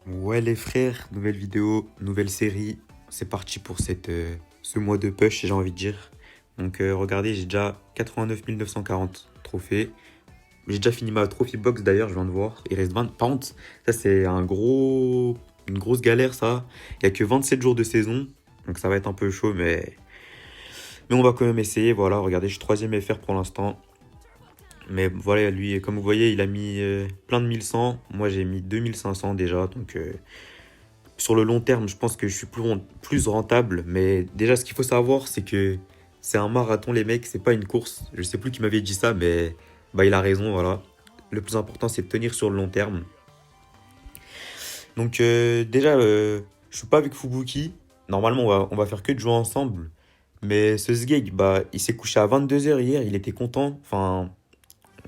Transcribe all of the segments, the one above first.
Ouais les frères, nouvelle vidéo, nouvelle série, c'est parti pour ce mois de push j'ai envie de dire. Donc regardez, j'ai déjà 89 940 trophées. J'ai déjà fini ma trophy box d'ailleurs, je viens de voir. Il reste 20. Par contre, ça c'est une grosse galère ça. Il y a que 27 jours de saison, donc ça va être un peu chaud mais on va quand même essayer. Voilà, regardez, je suis troisième FR pour l'instant. Mais voilà, lui, comme vous voyez, il a mis plein de 1100. Moi j'ai mis 2500 déjà, donc... sur le long terme, je pense que je suis plus rentable. Mais déjà, ce qu'il faut savoir, c'est que c'est un marathon, les mecs, c'est pas une course. Je sais plus qui m'avait dit ça, mais bah, il a raison, voilà. Le plus important, c'est de tenir sur le long terme. Donc, déjà, je suis pas avec Fubuki. Normalement, on va faire que de jouer ensemble. Mais ce Sgeg, bah, il s'est couché à 22 h hier. Il était content. Enfin,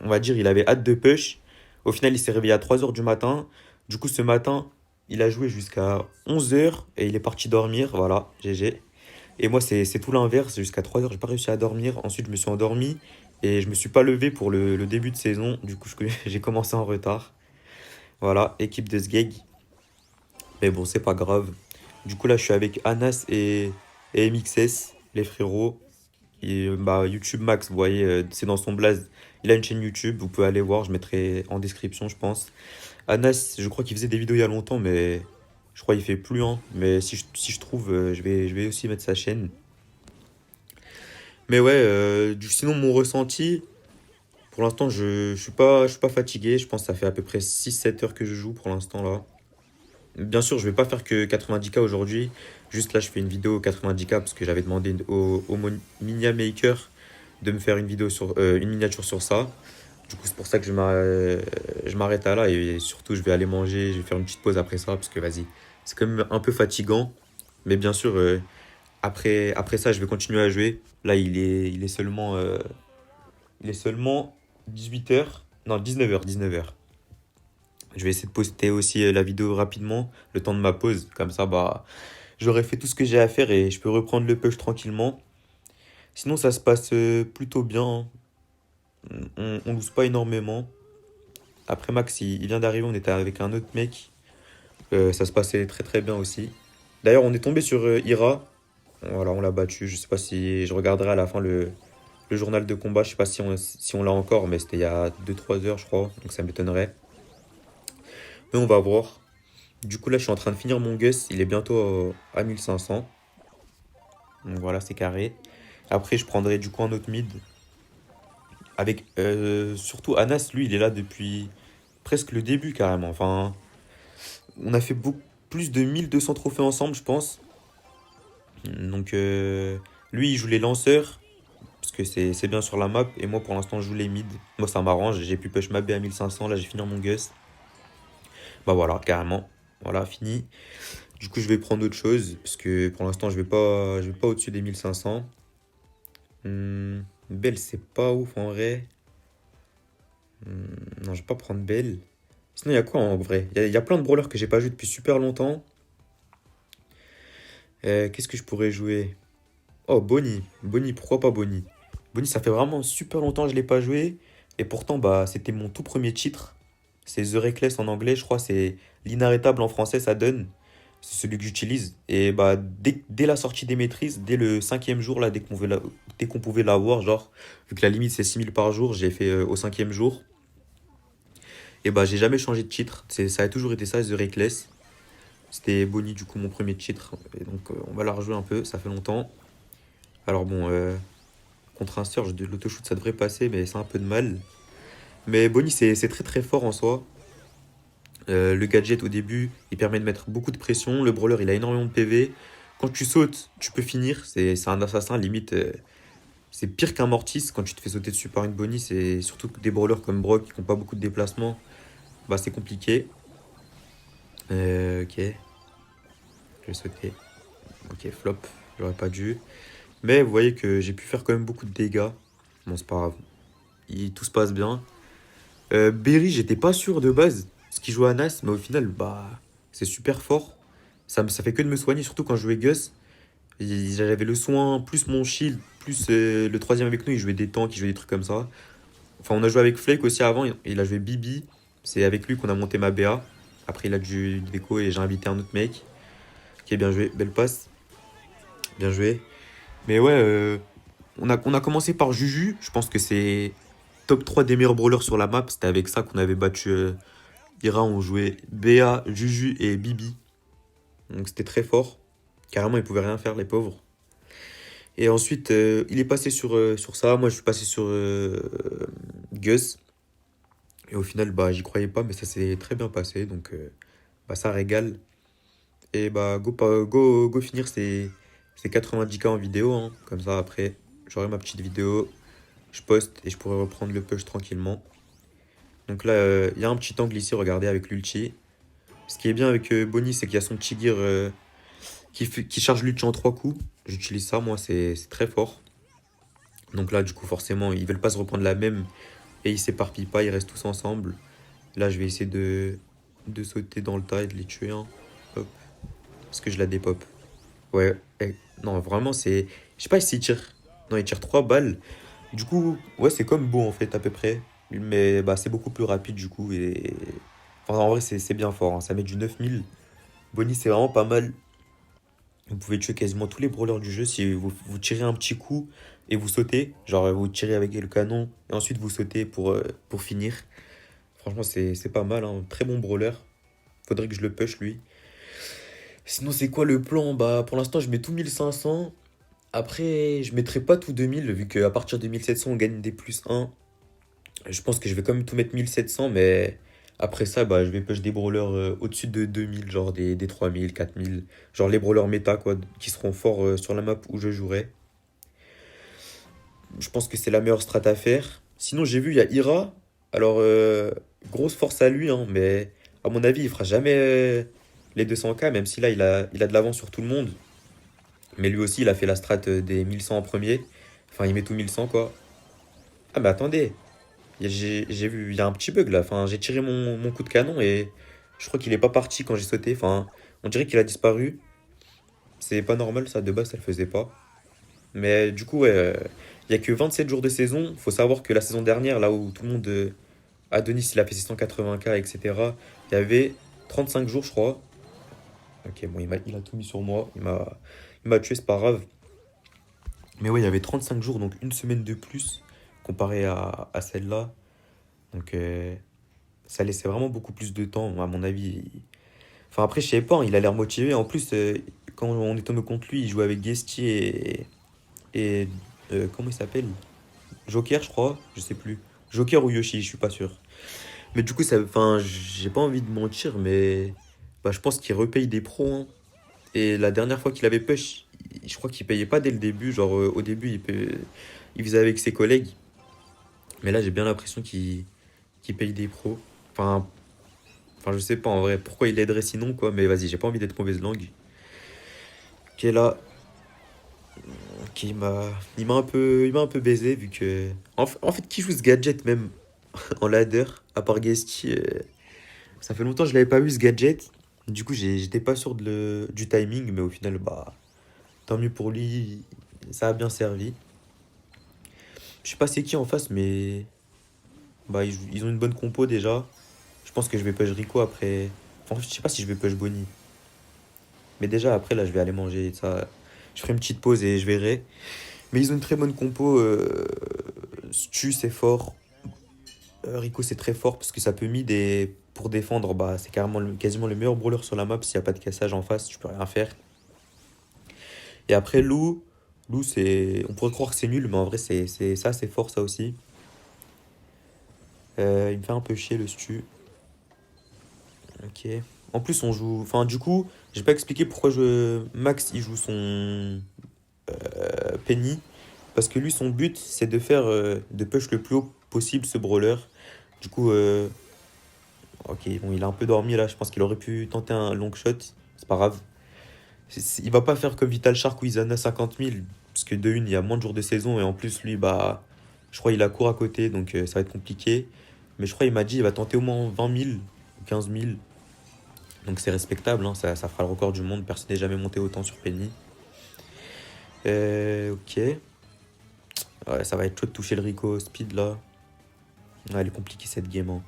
on va dire, il avait hâte de push. Au final, il s'est réveillé à 3 h du matin. Du coup, ce matin, il a joué jusqu'à 11 h et il est parti dormir. Voilà, GG. Et moi, c'est tout l'inverse. Jusqu'à 3 h, j'ai pas réussi à dormir. Ensuite, je me suis endormi et je me suis pas levé pour le début de saison. Du coup, j'ai commencé en retard. Voilà, équipe de Sgeg. Mais bon, c'est pas grave. Du coup, là, je suis avec Anas et MXS, les frérots. Et bah, YouTube Max, vous voyez, c'est dans son blaze. Il a une chaîne YouTube, vous pouvez aller voir, je mettrai en description, je pense. Anas, je crois qu'il faisait des vidéos il y a longtemps, mais je crois qu'il fait plus, hein. Mais si je trouve, je vais aussi mettre sa chaîne. Mais ouais, sinon, mon ressenti, pour l'instant, je suis pas fatigué. Je pense que ça fait à peu près 6 7 heures que je joue pour l'instant, là. Bien sûr, je vais pas faire que 90K aujourd'hui. Juste là, je fais une vidéo 90K parce que j'avais demandé au Minia Maker de me faire une miniature sur ça. Du coup, c'est pour ça que je m'arrête à là et surtout, je vais aller manger. Je vais faire une petite pause après ça parce que vas-y, c'est quand même un peu fatigant. Mais bien sûr, après ça, je vais continuer à jouer. Là, il est seulement 18 h. Non, 19 h. 19 h. Je vais essayer de poster aussi la vidéo rapidement, le temps de ma pause. Comme ça, bah, j'aurai fait tout ce que j'ai à faire et je peux reprendre le push tranquillement. Sinon, ça se passe plutôt bien, hein. On lose pas énormément. Après, Max, il vient d'arriver, on était avec un autre mec. Ça se passait très très bien aussi. D'ailleurs, on est tombé sur Ira. Voilà, on l'a battu. Je sais pas si je regarderai à la fin le journal de combat. Je sais pas si on l'a encore, mais c'était il y a 2 3 heures, je crois. Donc ça m'étonnerait. Mais on va voir. Du coup, là, je suis en train de finir mon Gus. Il est bientôt à 1500. Donc voilà, c'est carré. Après, je prendrai du coup un autre mid. Avec surtout Anas, lui, il est là depuis presque le début carrément. Enfin, on a fait beaucoup plus de 1200 trophées ensemble, je pense. Donc, lui, il joue les lanceurs. Parce que c'est bien sur la map. Et moi, pour l'instant, je joue les mid. Moi, ça m'arrange. J'ai pu push ma B à 1500. Là, j'ai fini mon Gus. Bah voilà, carrément. Voilà, fini. Du coup, je vais prendre autre chose. Parce que pour l'instant, je vais pas au-dessus des 1500. Belle, c'est pas ouf en vrai. Non, je vais pas prendre Belle. Sinon, il y a quoi en vrai? Il y a plein de brawlers que j'ai pas joué depuis super longtemps. Qu'est-ce que je pourrais jouer? Oh, Bonnie. Bonnie, pourquoi pas Bonnie? Bonnie, ça fait vraiment super longtemps que je l'ai pas joué. Et pourtant, bah, c'était mon tout premier titre. C'est The Reckless en anglais, je crois. C'est l'inarrêtable en français, ça donne. C'est celui que j'utilise. Et bah, dès la sortie des maîtrises, dès le cinquième jour, là, dès qu'on pouvait l'avoir, genre, vu que la limite c'est 6000 par jour, j'ai fait au cinquième jour. Et bah, j'ai jamais changé de titre. Ça a toujours été ça, The Reckless. C'était Bonnie, du coup, mon premier titre. Et donc, on va la rejouer un peu, ça fait longtemps. Alors, bon, contre un surge de l'autoshoot, ça devrait passer, mais c'est un peu de mal. Mais Bonnie, c'est très très fort en soi. Le gadget au début, il permet de mettre beaucoup de pression. Le brawler, il a énormément de PV. Quand tu sautes, tu peux finir. C'est un assassin, limite. C'est pire qu'un Mortis quand tu te fais sauter dessus par une Bonnie. C'est surtout que des brawlers comme Brock qui n'ont pas beaucoup de déplacement. Bah, c'est compliqué. Ok, je vais sauter. Ok, flop. J'aurais pas dû. Mais vous voyez que j'ai pu faire quand même beaucoup de dégâts. Bon, c'est pas grave. Tout se passe bien. Berry, j'étais pas sûr de base. Ce qu'il joue à Nas, mais au final, bah, c'est super fort. Ça fait que de me soigner, surtout quand je jouais Gus. J'avais le soin, plus mon shield, plus le troisième avec nous, il jouait des tanks, il jouait des trucs comme ça. Enfin, on a joué avec Flake aussi avant, il a joué Bibi. C'est avec lui qu'on a monté ma BA. Après, il a du déco et j'ai invité un autre mec. Qui est bien joué. Belle passe. Bien joué. Mais ouais, on a commencé par Juju. Je pense que c'est top 3 des meilleurs brawlers sur la map. C'était avec ça qu'on avait battu Ira. On jouait BA, Juju et Bibi. Donc c'était très fort. Carrément, ils pouvaient rien faire, les pauvres. Et ensuite, il est passé sur ça. Moi, je suis passé sur Gus. Et au final, bah, j'y croyais pas, mais ça s'est très bien passé. Donc, bah, ça régale. Et bah, go finir ces 90K en vidéo, hein. Comme ça, après, j'aurai ma petite vidéo. Je poste et je pourrai reprendre le push tranquillement. Donc là, il y a un petit angle ici, regardez, avec l'ulti. Ce qui est bien avec Bonnie, c'est qu'il y a son petit gear qui charge l'ulti en 3 coups. J'utilise ça, moi, c'est très fort. Donc là, du coup, forcément, ils veulent pas se reprendre la même et ils s'éparpillent pas, ils restent tous ensemble. Là, je vais essayer de sauter dans le tas et de les tuer, hein. Hop, parce que je la dépop. Ouais, non, vraiment, c'est. Je sais pas s'il tire. Non, il tire 3 balles. Du coup, ouais, c'est comme beau en fait, à peu près. Mais bah, c'est beaucoup plus rapide du coup. Et. Enfin, en vrai, c'est bien fort, hein. Ça met du 9000. Bonnie, c'est vraiment pas mal. Vous pouvez tuer quasiment tous les brawlers du jeu si vous tirez un petit coup et vous sautez. Genre, vous tirez avec le canon et ensuite vous sautez pour finir. Franchement, c'est pas mal, hein. Très bon brawler. Faudrait que je le push lui. Sinon, c'est quoi le plan? Bah, pour l'instant, je mets tout 1500. Après, je mettrai pas tout 2000, vu qu'à partir de 1700, on gagne des plus 1. Je pense que je vais quand même tout mettre 1700, mais après ça, bah, je vais push des brawlers au-dessus de 2000, genre des 3000, 4000. Genre les brawlers méta, quoi, qui seront forts sur la map où je jouerai. Je pense que c'est la meilleure strat à faire. Sinon, j'ai vu, il y a Ira. Alors, grosse force à lui, hein, mais à mon avis, il fera jamais les 200K, même si là, il a de l'avance sur tout le monde. Mais lui aussi, il a fait la strat des 1100 en premier. Enfin, il met tout 1100, quoi. Ah, mais attendez, j'ai vu, il y a un petit bug là. Enfin, j'ai tiré mon coup de canon et je crois qu'il est pas parti quand j'ai sauté. Enfin, on dirait qu'il a disparu. C'est pas normal, ça, de base, ça le faisait pas. Mais du coup, ouais, il y a que 27 jours de saison. Faut savoir que la saison dernière, là où tout le monde. Adonis, il a fait ses 180K, etc. Il y avait 35 jours, je crois. Ok, bon, il a tout mis sur moi. Il m'a tué, c'est pas grave. Mais ouais, il y avait 35 jours, donc une semaine de plus comparé à celle-là. Donc ça laissait vraiment beaucoup plus de temps, à mon avis. Enfin, après, je sais pas, hein, il a l'air motivé. En plus, quand on est tombé contre lui, il jouait avec Guesti et comment il s'appelle? Joker, je crois, je sais plus. Joker ou Yoshi, je suis pas sûr. Mais du coup, enfin, j'ai pas envie de mentir, mais bah, je pense qu'il repaye des pros, hein. Et la dernière fois qu'il avait push, je crois qu'il payait pas dès le début. Genre, au début, il faisait avec ses collègues. Mais là, j'ai bien l'impression qu'il paye des pros. Enfin, je sais pas en vrai pourquoi il aiderait sinon, quoi. Mais vas-y, j'ai pas envie d'être mauvaise langue. Ok, là, ok, il m'a un peu baisé vu que. En fait, qui joue ce gadget même en ladder, à part Guesti, ça fait longtemps que je l'avais pas vu ce gadget. Du coup, j'étais pas sûr du timing, mais au final, bah, tant mieux pour lui, ça a bien servi. Je sais pas c'est qui en face, mais bah, ils ont une bonne compo déjà. Je pense que je vais push Rico après. Enfin, je sais pas si je vais push Bonnie. Mais déjà, après, là, je vais aller manger ça. Je ferai une petite pause et je verrai. Mais ils ont une très bonne compo. Stu, c'est fort. Rico, c'est très fort parce que ça peut mid et pour défendre, bah, c'est carrément quasiment le meilleur brawler sur la map. S'il n'y a pas de cassage en face, tu peux rien faire. Et après, Lou, c'est. On pourrait croire que c'est nul, mais en vrai, c'est fort ça aussi. Il me fait un peu chier le Stu. Ok. En plus, on joue. Enfin, du coup, j'ai pas expliqué pourquoi Max il joue son Penny. Parce que lui, son but, c'est de push le plus haut possible ce brawler. Du coup, ok, bon, il a un peu dormi là. Je pense qu'il aurait pu tenter un long shot. C'est pas grave. Il va pas faire comme Vital Shark où il en a 50 000. Parce que de une, il y a moins de jours de saison. Et en plus, lui, bah, je crois qu'il a cours à côté. Donc ça va être compliqué. Mais je crois qu'il m'a dit il va tenter au moins 20 000 ou 15 000. Donc c'est respectable, hein, ça fera le record du monde. Personne n'est jamais monté autant sur Penny. Ok. Ouais, ça va être chaud de toucher le Rico speed là. Ouais, elle est compliquée cette game, hein.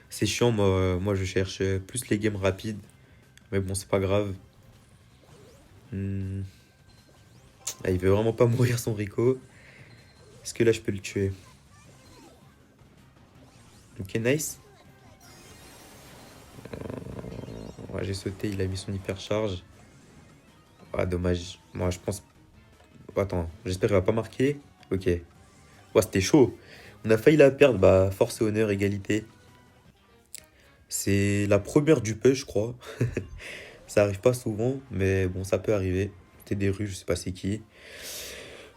C'est chiant, moi je cherche plus les games rapides. Mais bon, c'est pas grave. Hmm. Ah, il veut vraiment pas mourir son Rico. Est-ce que là je peux le tuer? Ok, nice. Ouais, j'ai sauté, il a mis son hypercharge. Ah, dommage. Moi je pense. Attends, j'espère qu'il va pas marquer. Ok. Ouais, c'était chaud. On a failli la perdre. Bah, force et honneur, égalité. C'est la première du push, je crois. Ça arrive pas souvent, mais bon, ça peut arriver. C'était des rues, je sais pas c'est qui.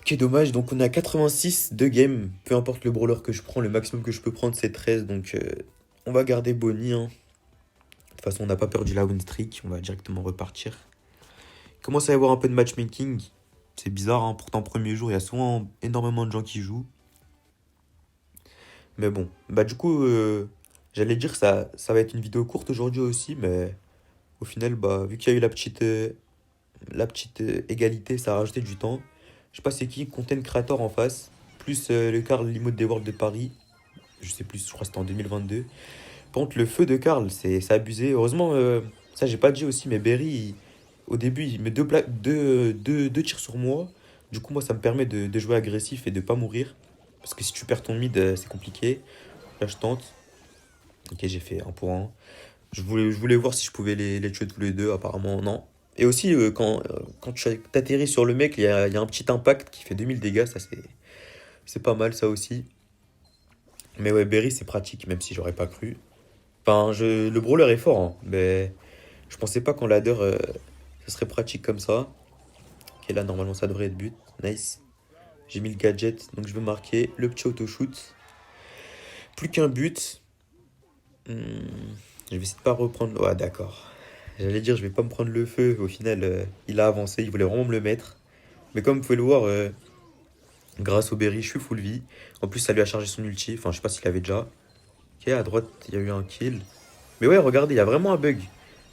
Ok, dommage. Donc, on a 86 de game. Peu importe le brawler que je prends, le maximum que je peux prendre, c'est 13. Donc, on va garder Bonnie, hein. De toute façon, on n'a pas perdu la win streak. On va directement repartir. Il commence à y avoir un peu de matchmaking. C'est bizarre, hein. Pourtant, premier jour, il y a souvent énormément de gens qui jouent. Mais bon, bah du coup, j'allais dire que ça va être une vidéo courte aujourd'hui aussi, mais au final, bah, vu qu'il y a eu la petite égalité, ça a rajouté du temps. Je sais pas c'est qui, Content Creator en face, plus le Karl Limote des Worlds de Paris. Je sais plus, je crois que c'était en 2022. Par contre, le feu de Karl, c'est abusé. Heureusement, ça j'ai pas dit aussi, mais Berry, au début, il met deux tirs sur moi. Du coup, moi, ça me permet de jouer agressif et de pas mourir. Parce que si tu perds ton mid, c'est compliqué. Là, je tente. Ok, j'ai fait un pour un. Je voulais voir si je pouvais les tuer tous les deux. Apparemment, non. Et aussi, quand tu atterris sur le mec, il y a un petit impact qui fait 2000 dégâts. Ça, c'est pas mal, ça aussi. Mais ouais, Berry, c'est pratique, même si j'aurais pas cru. Enfin, le brawler est fort, hein, mais je pensais pas qu'en ladder, ça serait pratique comme ça. Ok, là, normalement, ça devrait être but. Nice. J'ai mis le gadget, donc je vais marquer le petit auto-shoot. Plus qu'un but. Hmm, je vais essayer de pas reprendre. Ouais, d'accord. J'allais dire, je vais pas me prendre le feu. Au final, il a avancé. Il voulait vraiment me le mettre. Mais comme vous pouvez le voir, grâce au berry, je suis full vie. En plus, ça lui a chargé son ulti. Enfin, je sais pas s'il avait déjà. Ok, à droite, il y a eu un kill. Mais ouais, regardez, il y a vraiment un bug.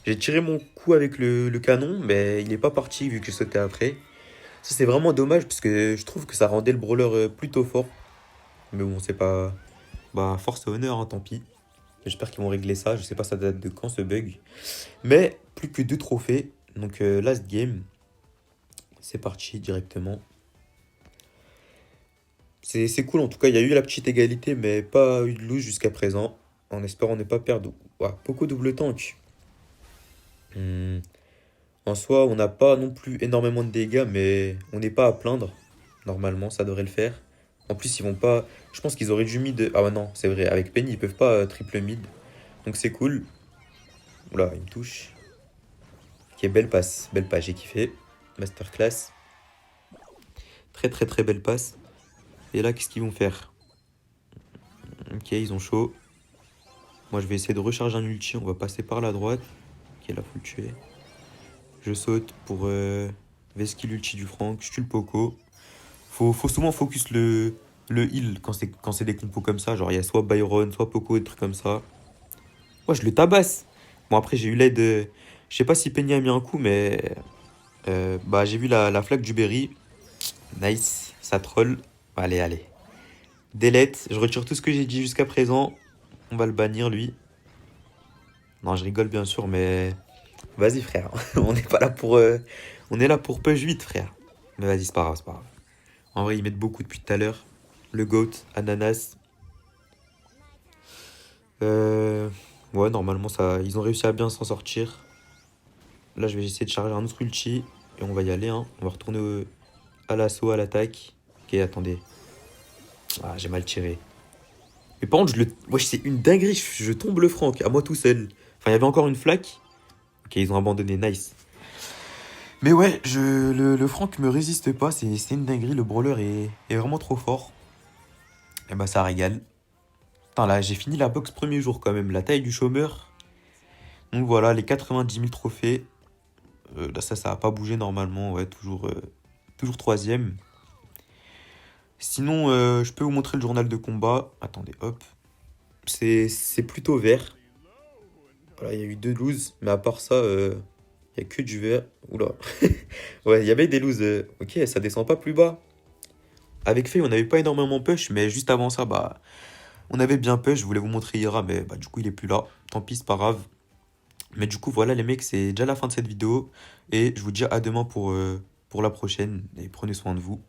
J'ai tiré mon coup avec le canon, mais il est pas parti vu que je sautais après. Ça, c'est vraiment dommage parce que je trouve que ça rendait le brawler plutôt fort. Mais bon, c'est pas. Bah, force et honneur, hein, tant pis. J'espère qu'ils vont régler ça. Je sais pas ça date de quand ce bug. Mais plus que deux trophées. Donc last game. C'est parti directement. C'est cool en tout cas. Il y a eu la petite égalité, mais pas eu de lose jusqu'à présent. En espérant ne pas perdre. Ouah, beaucoup double tank. Hmm. En soi, on n'a pas non plus énormément de dégâts, mais on n'est pas à plaindre. Normalement, ça devrait le faire. En plus, ils vont pas. Je pense qu'ils auraient dû mid. Ah ouais, non, c'est vrai. Avec Penny, ils peuvent pas triple mid. Donc c'est cool. Oula, il me touche. Ok, belle passe. Belle passe, j'ai kiffé. Masterclass. Très très très belle passe. Et là, qu'est-ce qu'ils vont faire? Ok, ils ont chaud. Moi, je vais essayer de recharger un ulti. On va passer par la droite. Ok, là, faut le tuer. Je saute pour vesquiller l'ulti du Franck. Je tue le Poco. Faut souvent focus le heal quand c'est des compos comme ça. Genre, il y a soit Byron, soit Poco, des trucs comme ça. Ouais, je le tabasse. Bon, après, j'ai eu l'aide. Je sais pas si Penny a mis un coup, mais bah, j'ai vu la flaque du Berry. Nice, ça troll. Allez, allez. Delete, je retire tout ce que j'ai dit jusqu'à présent. On va le bannir, lui. Non, je rigole bien sûr, mais vas-y, frère. On n'est pas là pour. On est là pour push 8, frère. Mais vas-y, c'est pas grave, c'est pas grave. En vrai, ils mettent beaucoup depuis tout à l'heure. Le GOAT, Ananas. Euh, Ouais, normalement, ça, ils ont réussi à bien s'en sortir. Là, je vais essayer de charger un autre ulti. Et on va y aller, hein. On va retourner à l'assaut, à l'attaque. Ok, attendez. Ah, j'ai mal tiré. Mais par contre, wesh, c'est une dinguerie. Je tombe le Franck, à moi tout seul. Enfin, il y avait encore une flaque. Ok, ils ont abandonné, nice. Mais ouais, le Franck me résiste pas. C'est une dinguerie. Le brawler est vraiment trop fort. Et bah, ça régale. Putain, là, j'ai fini la box premier jour quand même. La taille du chômeur. Donc voilà, les 90 000 trophées. Là, ça a pas bougé normalement. Ouais, toujours troisième. Sinon, je peux vous montrer le journal de combat. Attendez, hop. C'est plutôt vert. Voilà, il y a eu deux loses. Mais à part ça, il y a que du vert. Oula. Ouais, il y avait des loses. Ok, ça descend pas plus bas. Avec Faye, on n'avait pas énormément push. Mais juste avant ça, bah, On avait bien pêché, je voulais vous montrer Ira, mais bah, du coup, il est plus là. Tant pis, c'est pas grave. Mais du coup, voilà, les mecs, c'est déjà la fin de cette vidéo. Et je vous dis à demain pour la prochaine. Et prenez soin de vous.